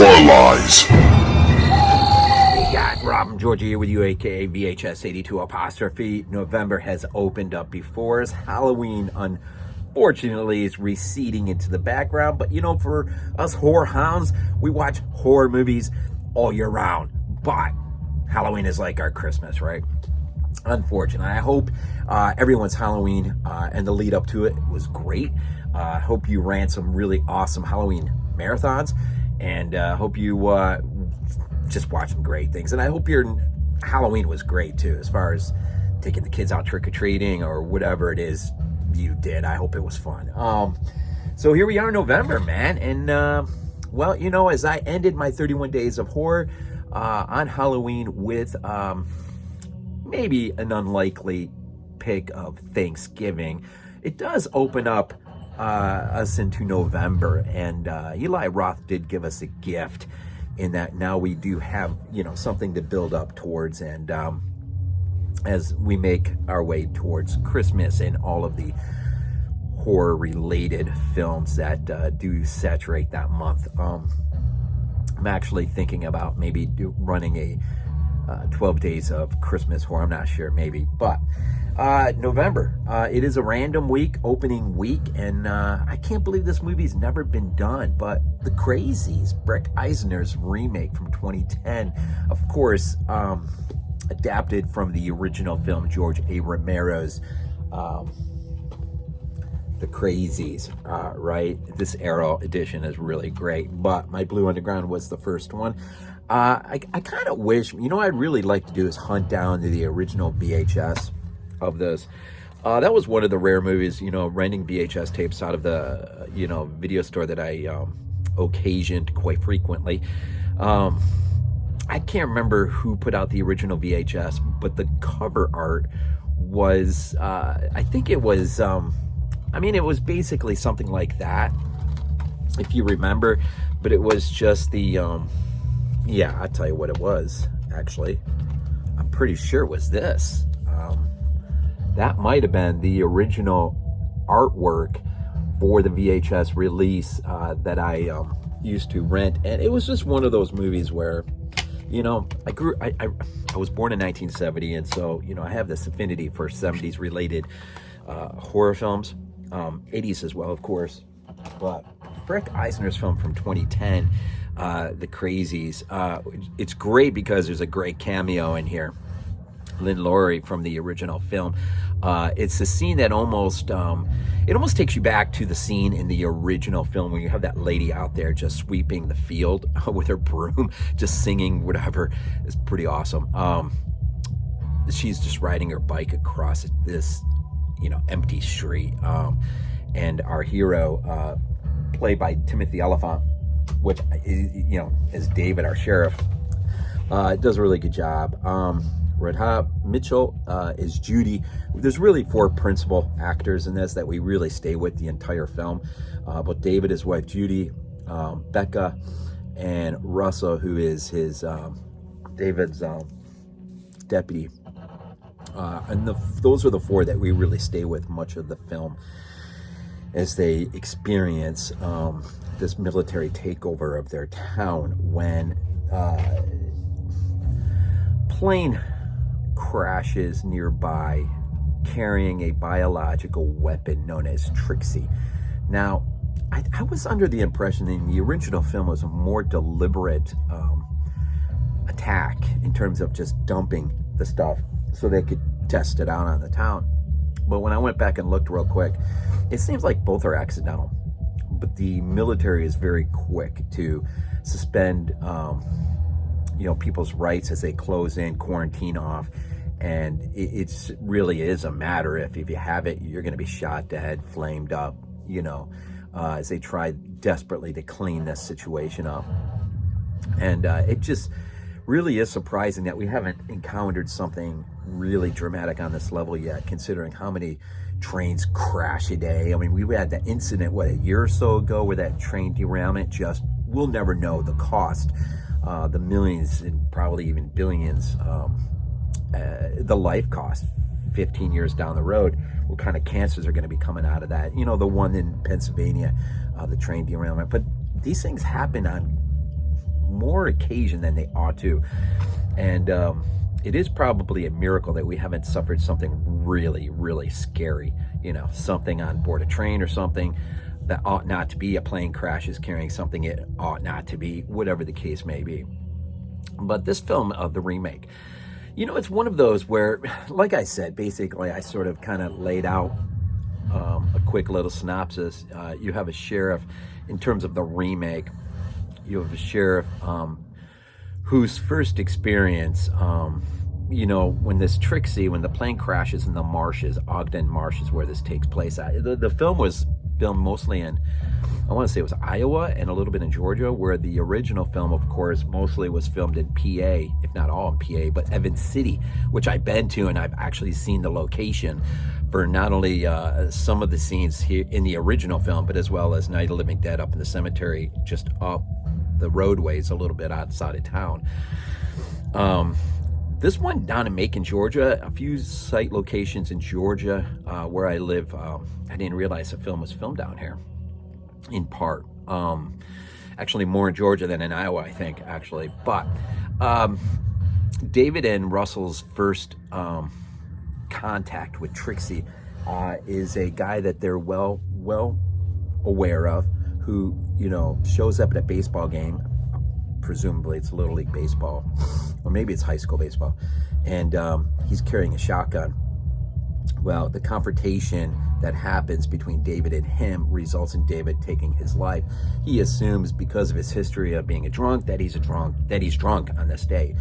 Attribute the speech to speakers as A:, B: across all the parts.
A: Horror Lies.
B: We got Rob and Georgia here with you, aka VHS82 apostrophe. November has opened up before us. Halloween, unfortunately, is receding into the background. But you know, for us horror hounds, we watch horror movies all year round. But Halloween is like our Christmas, right? Unfortunately, I hope everyone's Halloween and the lead up to it was great. I hope you ran some really awesome Halloween marathons, and hope you just watched some great things. And I hope your Halloween was great too, as far as taking the kids out trick-or-treating or whatever it is you did. I hope it was fun. So here we are in November, man, and well, you know, as I ended my 31 days of horror on Halloween with maybe an unlikely pick of Thanksgiving, it does open up us into November, and Eli Roth did give us a gift in that now we do have, you know, something to build up towards, and as we make our way towards Christmas and all of the horror related films that do saturate that month. I'm actually thinking about maybe running a 12 days of Christmas horror. I'm not sure, maybe. But November, it is a random week, opening week, and I can't believe this movie's never been done. But The Crazies, Breck Eisner's remake from 2010, of course, adapted from the original film, George A. Romero's The Crazies, right? This Arrow edition is really great, but My Blue Underground was the first one. I kind of wish, you know what I'd really like to do is hunt down the original VHS of this. That was one of the rare movies, you know, renting VHS tapes out of the, you know, video store that I occasioned quite frequently. I can't remember who put out the original VHS, but the cover art was, I think it was, I mean, it was basically something like that, if you remember, but it was just the, yeah, I'll tell you what it was, actually. I'm pretty sure it was this. That might have been the original artwork for the VHS release that I used to rent. And it was just one of those movies where, you know, I was born in 1970, and so, you know, I have this affinity for 70s related horror films, 80s as well, of course. But Breck Eisner's film from 2010, The Crazies, it's great because there's a great cameo in here. Lynn from the original film. It's a scene that almost, it almost takes you back to the scene in the original film when you have that lady out there just sweeping the field with her broom, just singing whatever. It's pretty awesome. She's just riding her bike across this, you know, empty street. And our hero, played by Timothy Olyphant, which, you know, is David, our sheriff, does a really good job. Radha Mitchell is Judy. There's really four principal actors in this that we really stay with the entire film. But David, his wife Judy, Becca, and Russell, who is his David's deputy. And those are the four that we really stay with much of the film as they experience this military takeover of their town when plane crashes nearby carrying a biological weapon known as Trixie. Now, I was under the impression that the original film was a more deliberate attack in terms of just dumping the stuff so they could test it out on the town. But when I went back and looked real quick, it seems like both are accidental. But the military is very quick to suspend you know, people's rights as they close in, quarantine off, and it's really is a matter if you have it, you're going to be shot dead, flamed up, you know, as they try desperately to clean this situation up. And it just really is surprising that we haven't encountered something really dramatic on this level yet, considering how many trains crash a day. I mean, we had that incident, what, a year or so ago where that train derailment just, we'll never know the cost. The millions and probably even billions, the life cost 15 years down the road, what kind of cancers are going to be coming out of that. You know, the one in Pennsylvania, the train derailment. But these things happen on more occasion than they ought to. And it is probably a miracle that we haven't suffered something really, really scary, something on board a train or something that ought not to be. A plane crashes carrying something it ought not to be, whatever the case may be. But this film, the remake, it's one of those where, like I said, basically I sort of kind of laid out a quick little synopsis. You have a sheriff, in terms of the remake, you have a sheriff whose first experience, when the plane crashes in the marshes, Ogden Marsh is where this takes place. The film was filmed mostly in, I want to say it was Iowa and a little bit in Georgia, where the original film, of course, mostly was filmed in PA, if not all in PA, but Evans City, which I've been to, and I've actually seen the location for not only some of the scenes here in the original film, but as well as Night of the Living Dead up in the cemetery, just up the roadways a little bit outside of town. This one down in Macon, Georgia, a few site locations in Georgia where I live. I didn't realize the film was filmed down here, in part. Actually, more in Georgia than in Iowa, I think, actually. But David and Russell's first contact with Trixie is a guy that they're well aware of, who, shows up at a baseball game. Presumably it's Little League baseball, or maybe it's high school baseball, and he's carrying a shotgun. Well, the confrontation that happens between David and him results in David taking his life. He assumes, because of his history of being a drunk, that he's drunk on this day.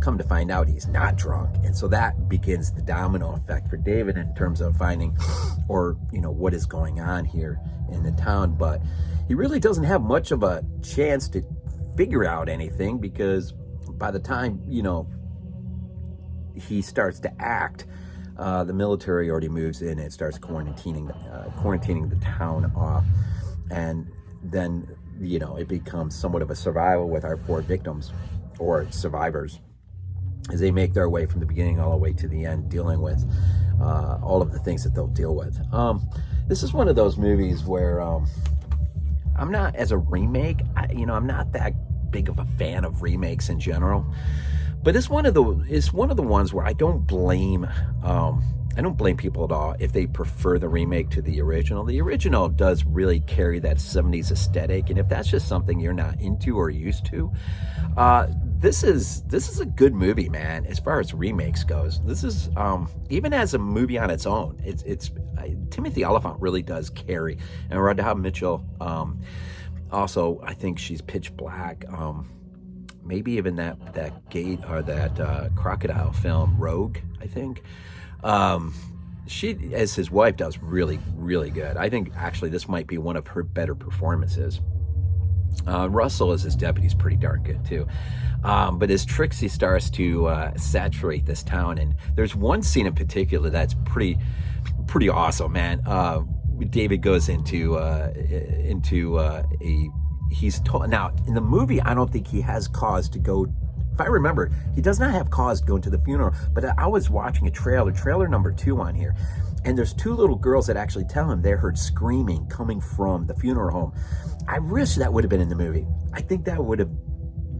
B: Come to find out, he's not drunk, and so that begins the domino effect for David in terms of finding, or what is going on here in the town. But he really doesn't have much of a chance to figure out anything, because by the time he starts to act, the military already moves in and starts quarantining the town off, and then it becomes somewhat of a survival with our 4 victims, or survivors, as they make their way from the beginning all the way to the end, dealing with all of the things that they'll deal with. This is one of those movies where I'm not, as a remake, I'm not that big of a fan of remakes in general, but it's one of the ones where I don't blame people at all if they prefer the remake to the original. The original does really carry that 70s aesthetic, and if that's just something you're not into or used to, this is a good movie, man. As far as remakes goes, this is even as a movie on its own, it's Timothy Olyphant really does carry, and Radha Mitchell. Also, I think she's pitch black. Maybe even that gate, or that crocodile film, Rogue, I think. She, as his wife, does really, really good. I think actually this might be one of her better performances. Russell as his deputy is pretty darn good too. But as Trixie starts to saturate this town, and there's one scene in particular that's pretty awesome, man. David goes into he's told, now in the movie, I don't think he has cause to go. If I remember, he does not have cause to go into the funeral, but I was watching a trailer number 2 on here, and there's 2 little girls that actually tell him they heard screaming coming from the funeral home. I wish that would have been in the movie. I think that would have,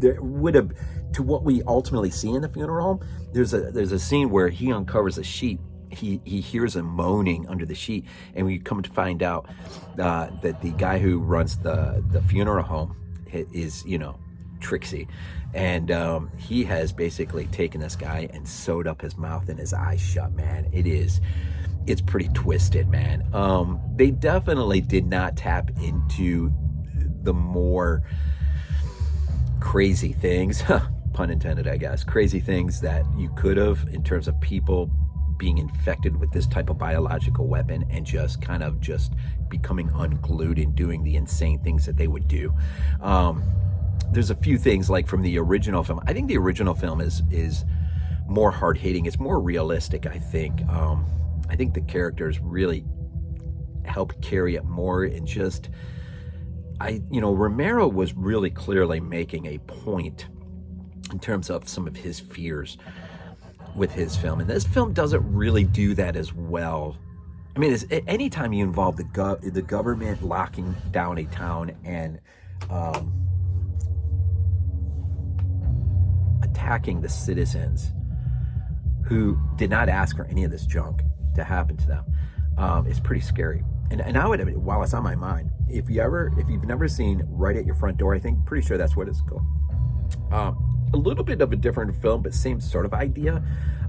B: to what we ultimately see in the funeral home, there's a scene where he uncovers a sheet. He hears him moaning under the sheet, and we come to find out that the guy who runs the funeral home is, Trixie, and he has basically taken this guy and sewed up his mouth and his eyes shut, man. It's pretty twisted, man. They definitely did not tap into the more crazy things, pun intended, I guess, crazy things that you could have, in terms of people being infected with this type of biological weapon and just becoming unglued and doing the insane things that they would do. There's a few things like from the original film. I think the original film is more hard-hitting. It's more realistic, I think. I think the characters really helped carry it more, and just, Romero was really clearly making a point in terms of some of his fears with his film, and this film doesn't really do that as well. I mean, anytime you involve the government locking down a town and attacking the citizens who did not ask for any of this junk to happen to them. It's pretty scary. And I would, while it's on my mind, if you've never seen Right at Your Front Door, I think, pretty sure that's what it's called. A little bit of a different film, but same sort of idea.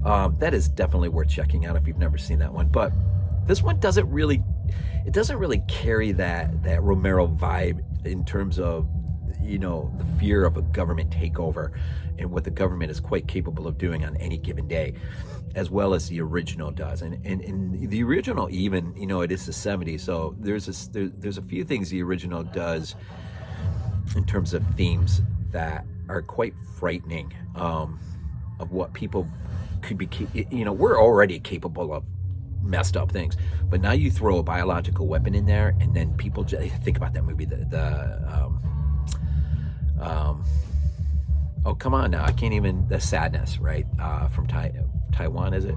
B: That is definitely worth checking out if you've never seen that one. But this one doesn't really carry that Romero vibe in terms of, you know, the fear of a government takeover and what the government is quite capable of doing on any given day, as well as the original does. And the original, even, you know, it is the 70s, so there's a few things the original does in terms of themes that are quite frightening, of what people could be, you know, we're already capable of messed up things, but now you throw a biological weapon in there, and then people just think about that movie, oh, come on now, I can't even, The Sadness, right? From Taiwan, is it?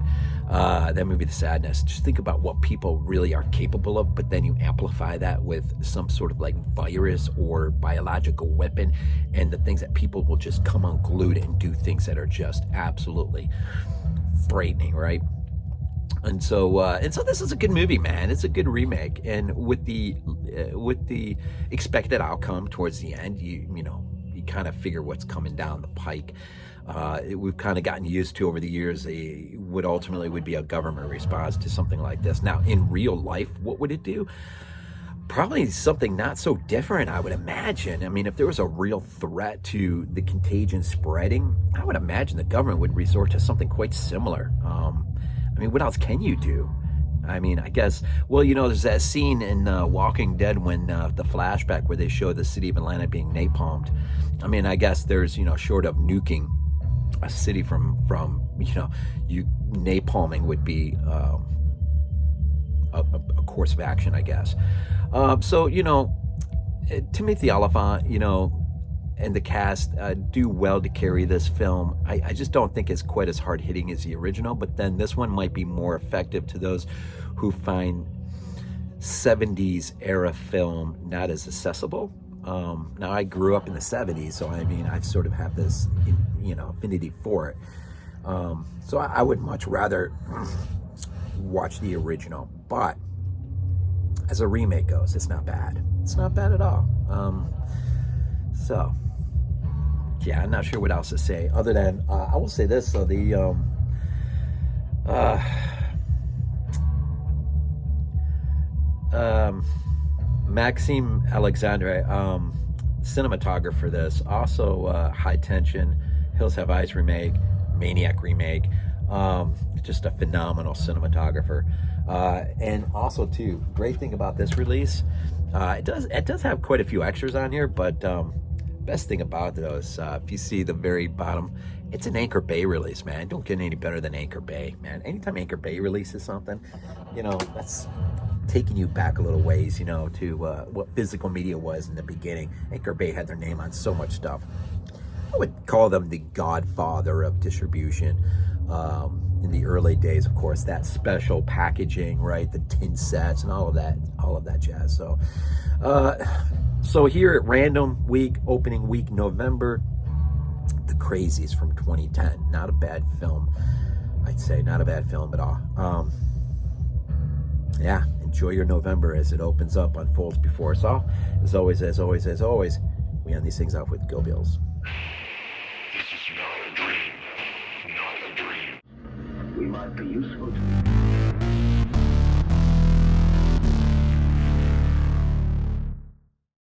B: That movie, The Sadness. Just think about what people really are capable of, but then you amplify that with some sort of like virus or biological weapon, and the things that people will just come unglued and do things that are just absolutely frightening, right? And so this is a good movie, man. It's a good remake, and with the expected outcome towards the end, you kind of figure what's coming down the pike. We've kind of gotten used to over the years what ultimately would be a government response to something like this. Now, in real life, what would it do? Probably something not so different, I would imagine. I mean, if there was a real threat to the contagion spreading, I would imagine the government would resort to something quite similar. I mean, what else can you do? I mean, I guess, well, you know, there's that scene in Walking Dead when the flashback where they show the city of Atlanta being napalmed. I mean, I guess there's, you know, short of nuking a city from you know, napalming would be a course of action, I guess. So, you know, Timothy Olyphant, you know, and the cast do well to carry this film. I just don't think it's quite as hard-hitting as the original, but then this one might be more effective to those who find 70s era film not as accessible. Now, I grew up in the 70s, so I mean, I sort of have this, you know, affinity for it. So I would much rather watch the original, but as a remake goes, it's not bad. It's not bad at all. So, yeah, I'm not sure what else to say other than I will say this. So the Maxime Alexandre, cinematographer for this, also High Tension, Hills Have Eyes remake, Maniac remake, just a phenomenal cinematographer. And also too, great thing about this release, it does have quite a few extras on here, but best thing about it though is if you see the very bottom, it's an Anchor Bay release, man. Don't get any better than Anchor Bay, man. Anytime Anchor Bay releases something, you know, that's taking you back a little ways, you know, to what physical media was in the beginning. Anchor Bay had their name on so much stuff. I would call them the godfather of distribution. In the early days, of course, that special packaging, right? The tin sets and all of that jazz. So here at Random Week, opening week, November, The Crazies from 2010. Not a bad film, I'd say. Not a bad film at all. Yeah, enjoy your November as it opens up, unfolds before us all. As always, we end these things off with Go Bills.
A: This is not a dream. Not a dream. We might be useful to you.